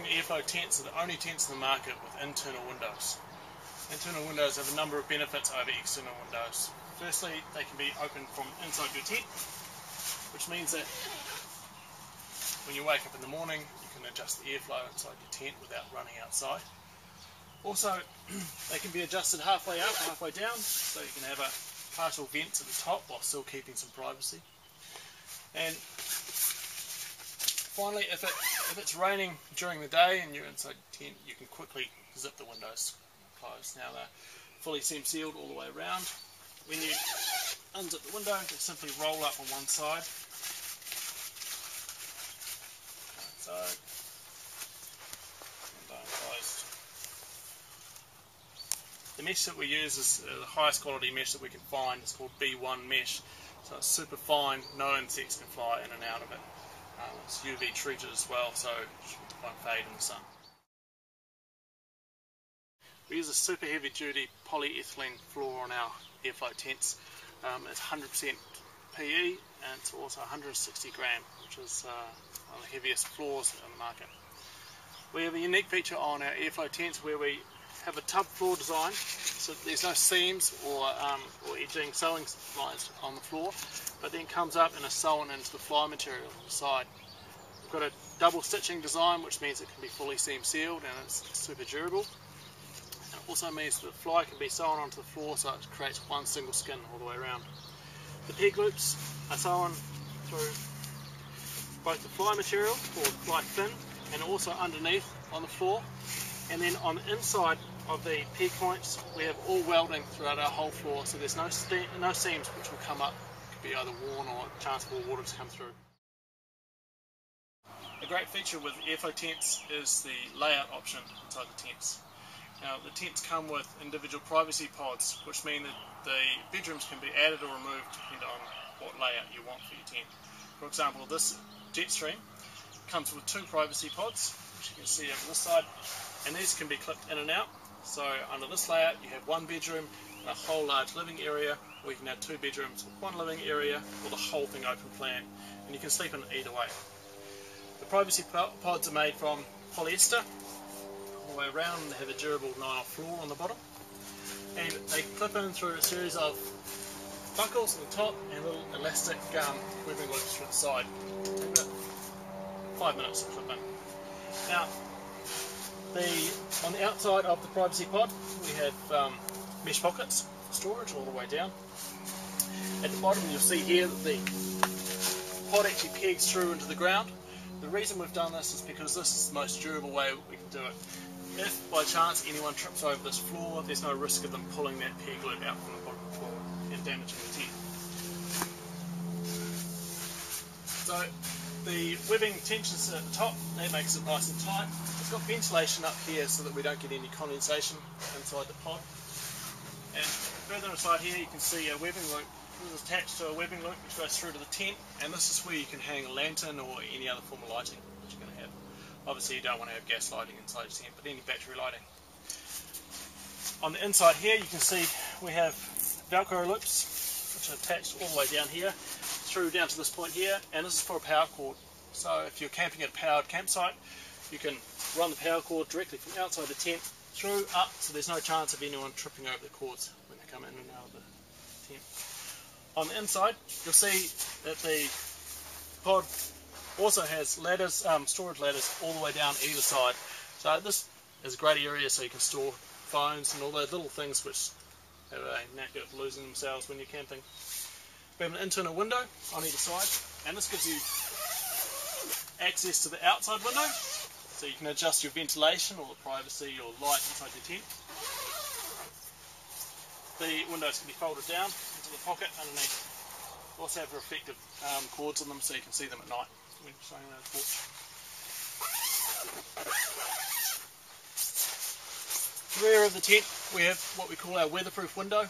Vision Airflow tents are the only tents in the market with internal windows. Internal windows have a number of benefits over external windows. Firstly, they can be opened from inside your tent, which means that when you wake up in the morning, you can adjust the airflow inside your tent without running outside. Also, they can be adjusted halfway up, halfway down, so you can have a partial vent to the top while still keeping some privacy. And finally, if it's raining during the day and you're inside your tent, you can quickly zip the windows closed. Now they're fully seam sealed all the way around. When you unzip the window, they simply roll up on one side. Side, window closed. The mesh that we use is the highest quality mesh that we can find. It's called B1 mesh. So it's super fine, no insects can fly in and out of it. It's UV treated as well, so it won't fade in the sun. We use a super heavy duty polyethylene floor on our airflow tents. It's 100% PE and it's also 160 gram, which is one of the heaviest floors on the market. We have a unique feature on our airflow tents where we have a tub floor design, so there's no seams or edging sewing lines on the floor, but then comes up and is sewn into the fly material on the side. We've got a double stitching design, which means it can be fully seam sealed and it's super durable. And it also means that the fly can be sewn onto the floor, so it creates one single skin all the way around. The peg loops are sewn through both the fly material, or fly fin, and also underneath on the floor. And then on the inside of the peg points, we have all welding throughout our whole floor, so there's no seams which will come up. It could be either worn or a chance for water to come through. A great feature with airflow tents is the layout option inside the tents. Now the tents come with individual privacy pods, which mean that the bedrooms can be added or removed depending on what layout you want for your tent. For example, this Jetstream comes with 2 privacy pods, which you can see over this side, and these can be clipped in and out. So under this layout you have 1 bedroom and a whole large living area, or you can have 2 bedrooms with 1 living area, or the whole thing open plan, and you can sleep in it either way. The privacy pods are made from polyester all the way around, and they have a durable nylon floor on the bottom, and they clip in through a series of buckles on the top and little elastic webbing loops through the side. Take about 5 minutes to clip in. Now, on the outside of the privacy pod, we have mesh pockets for storage all the way down. At the bottom, you'll see here that the pod actually pegs through into the ground. The reason we've done this is because this is the most durable way we can do it. If by chance anyone trips over this floor, there's no risk of them pulling that peg loop out from the bottom of the floor and damaging the tent. So the webbing tensions at the top, that makes it nice and tight. It's got ventilation up here so that we don't get any condensation inside the pod. And further inside here you can see a webbing loop. This is attached to a webbing loop which goes through to the tent, and this is where you can hang a lantern or any other form of lighting that you're going to have. Obviously you don't want to have gas lighting inside your tent, but any battery lighting. On the inside here you can see we have Velcro loops which are attached all the way down here, through down to this point here, and this is for a power cord. So if you're camping at a powered campsite, you can run the power cord directly from outside the tent through up, so there's no chance of anyone tripping over the cords when they come in and out of the tent. On the inside, you'll see that the pod also has ladders, storage ladders all the way down either side. So this is a great area so you can store phones and all those little things which have a knack of losing themselves when you're camping. We have an internal window on either side, and this gives you access to the outside window, so you can adjust your ventilation or the privacy or light inside your tent. The windows can be folded down into the pocket underneath. We also have reflective cords on them so you can see them at night when you're staying around the porch. The rear of the tent, we have what we call our weatherproof window.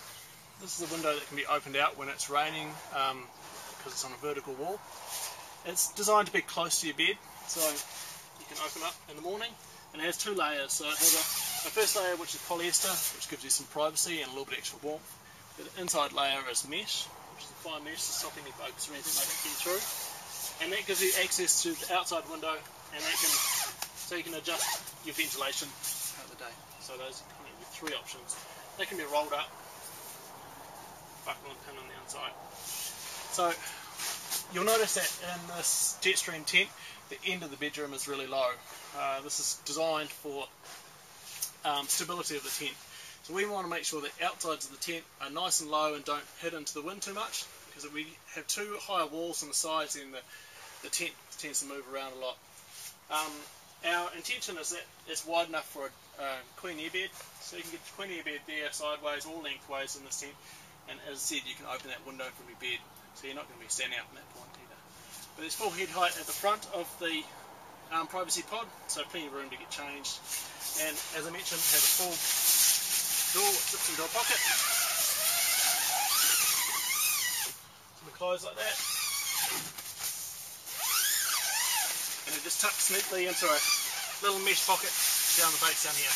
This is a window that can be opened out when it's raining because it's on a vertical wall. It's designed to be close to your bed, so you can open up in the morning, and it has 2 layers. So it has a first layer which is polyester, which gives you some privacy and a little bit extra warmth. The inside layer is mesh, which is a fine mesh to stop any bugs or anything like that getting through. And that gives you access to the outside window, and that can So you can adjust your ventilation throughout the day. So those are kind of your three options. They can be rolled up, buckle and pin on the inside. So you'll notice that in this Jetstream tent, the end of the bedroom is really low. This is designed for stability of the tent. So we want to make sure the outsides of the tent are nice and low and don't hit into the wind too much, because if we have too high walls on the sides, then the tent tends to move around a lot. Our intention is that it's wide enough for a queen air bed, so you can get the queen air bed there sideways or lengthways in this tent, and as I said, you can open that window from your bed, so you're not going to be standing out from that point either. But there's full head height at the front of the privacy pod, so plenty of room to get changed, and as I mentioned, it has a full door which zips into a pocket. So we close like that, and it just tucks neatly into a little mesh pocket down the base down here.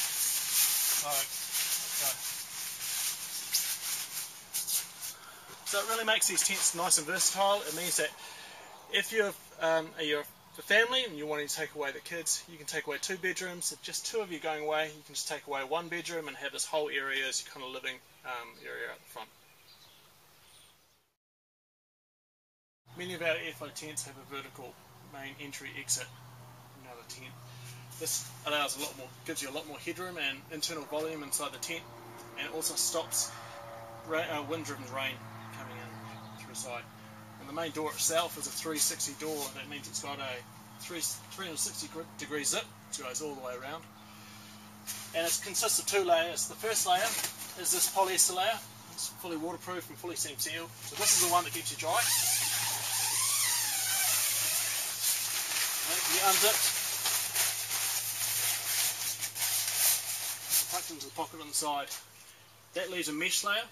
So it really makes these tents nice and versatile. It means that if you're a family and you're wanting to take away the kids, you can take away 2 bedrooms. If just 2 of you going away, you can just take away 1 bedroom and have this whole area as your kind of living area at the front. Many of our airflow tents have a vertical main entry exit, another tent. This allows a lot more, gives you a lot more headroom and internal volume inside the tent, and it also stops wind-driven rain coming in through the side. And the main door itself is a 360 door. That means it's got a 360 degree zip, which goes all the way around. And it consists of 2 layers. The first layer is this polyester layer. It's fully waterproof and fully seam sealed. So this is the one that keeps you dry. You unzipped, tucked into the pocket on the side. That leaves a mesh layer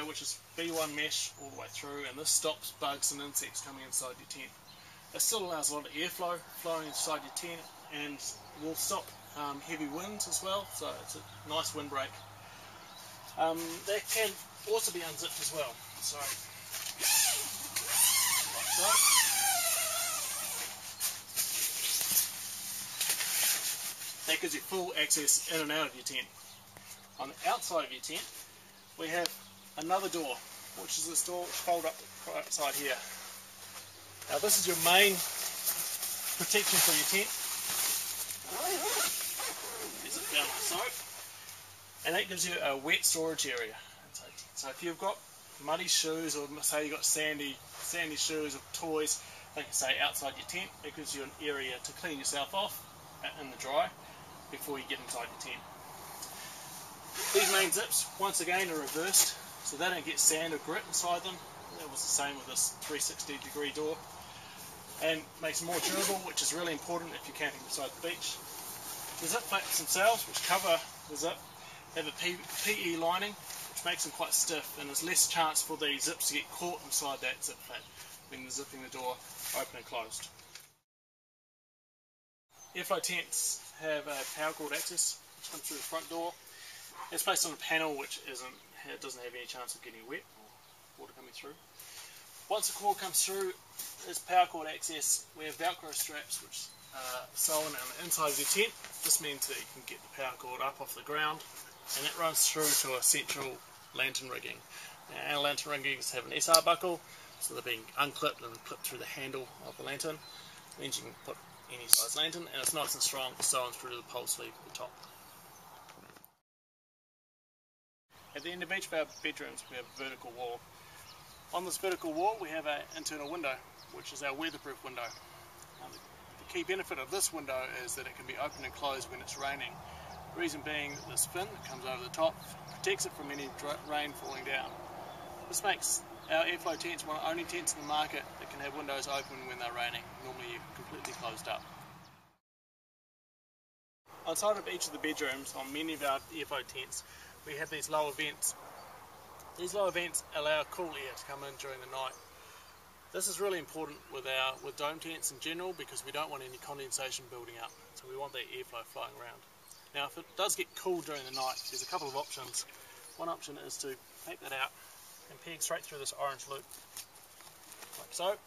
which is B1 mesh all the way through, and this stops bugs and insects coming inside your tent. It still allows a lot of airflow flowing inside your tent, and will stop heavy winds as well, so it's a nice windbreak. That can also be unzipped as well, so like so. That gives you full access in and out of your tent. On the outside of your tent, we have another door, which is this door which folds up right outside here. Now this is your main protection for your tent. There's it down like so. And that gives you a wet storage area. So if you've got muddy shoes, or say you've got sandy shoes or toys, like I say, outside your tent, it gives you an area to clean yourself off in the dry before you get inside your tent. These main zips, once again, are reversed, so they don't get sand or grit inside them. That was the same with this 360 degree door. And makes them more durable, which is really important if you're camping beside the beach. The zip flaps themselves, which cover the zip, have a PE lining, which makes them quite stiff, and there's less chance for the zips to get caught inside that zip flap when you're zipping the door open and closed. Airflow tents have a power cord access, which comes through the front door. It's placed on a panel which doesn't have any chance of getting wet or water coming through. Once the cord comes through this power cord access, we have Velcro straps which are sewn on the inside of your tent. This means that you can get the power cord up off the ground, and it runs through to a central lantern rigging. Now, our lantern riggings have an SR buckle, so they're being unclipped and clipped through the handle of the lantern. It means you can put any size lantern, and it's nice and strong, sewn through to the pole sleeve at the top. At the end of each of our bedrooms we have a vertical wall. On this vertical wall we have an internal window, which is our weatherproof window. The key benefit of this window is that it can be opened and closed when it's raining. The reason being that this fin that comes over the top protects it from any rain falling down. This makes our airflow tents one of the only tents in the market that can have windows open when they're raining. Normally you're completely closed up. Outside of each of the bedrooms on many of our airflow tents, we have these lower vents. These lower vents allow cool air to come in during the night. This is really important with dome tents in general, because we don't want any condensation building up, so we want that airflow flowing around. Now if it does get cool during the night, there's a couple of options. One option is to take that out and peg straight through this orange loop, like so,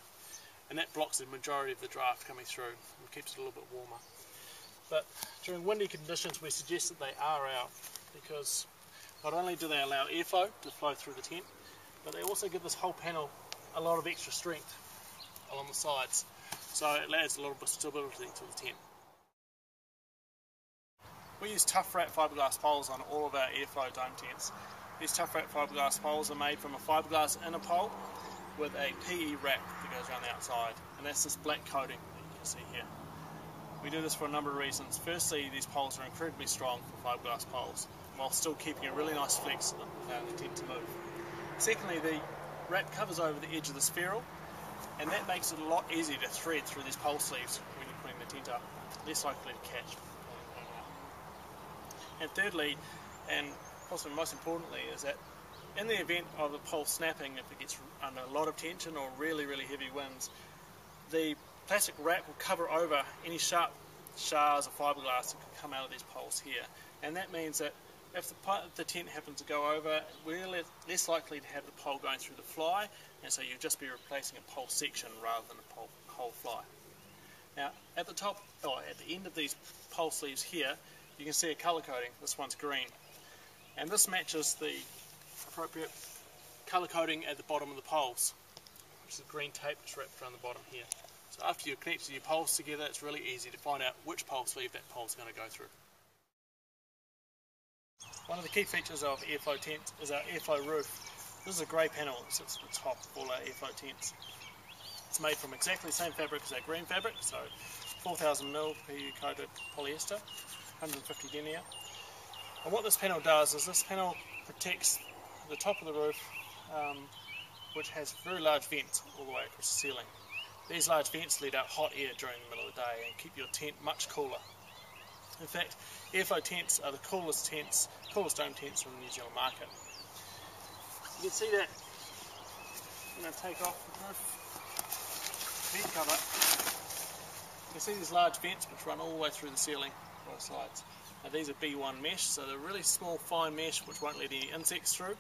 and that blocks the majority of the draft coming through and keeps it a little bit warmer. but during windy conditions we suggest that they are out, because not only do they allow airflow to flow through the tent, but they also give this whole panel a lot of extra strength along the sides, so it adds a lot of stability to the tent. We use tough wrap fiberglass poles on all of our airflow dome tents. These tough wrap fiberglass poles are made from a fiberglass inner pole with a PE wrap that goes around the outside, and that's this black coating that you can see here. We do this for a number of reasons. Firstly, these poles are incredibly strong for fiberglass poles, while still keeping a really nice flex allowing the tent to move. Secondly, the wrap covers over the edge of the spherule, and that makes it a lot easier to thread through these pole sleeves when you're putting the tent up, less likely to catch. And thirdly, and possibly most importantly, is that in the event of the pole snapping, if it gets under a lot of tension or really heavy winds, the plastic wrap will cover over any sharp shards of fiberglass that can come out of these poles here. And that means that if the tent happens to go over, we're less likely to have the pole going through the fly, and so you'll just be replacing a pole section rather than a whole fly. Now, at the top, or at the end of these pole sleeves here, you can see a colour coding. This one's green, and this matches the appropriate colour coding at the bottom of the poles, which is the green tape that's wrapped around the bottom here. So after you've connected your poles together, it's really easy to find out which pole sleeve that pole's going to go through. One of the key features of airflow tents is our airflow roof. This is a grey panel that sits at the top of all our airflow tents. It's made from exactly the same fabric as our green fabric, so 4000mm PU coated polyester, 150 denier. And what this panel does is this panel protects the top of the roof, which has very large vents all the way across the ceiling. These large vents let out hot air during the middle of the day and keep your tent much cooler. In fact, airflow tents are the coolest dome tents on the New Zealand market. You can see that I'm going to take off the roof vent cover. You can see these large vents which run all the way through the ceiling, both sides. Now these are B1 mesh, so they're really small, fine mesh which won't let any insects through.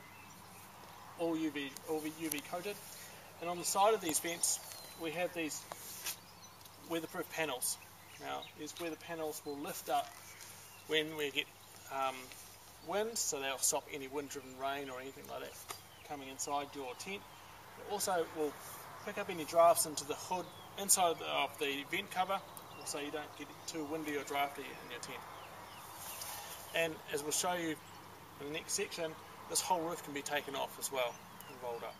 All UV coated. And on the side of these vents, we have these weatherproof panels. Now, these weather panels will lift up when we get wind, so they'll stop any wind-driven rain or anything like that coming inside your tent. It also will pick up any drafts into the hood inside of the vent cover, so you don't get too windy or drafty in your tent. And as we'll show you in the next section, this whole roof can be taken off as well and rolled up.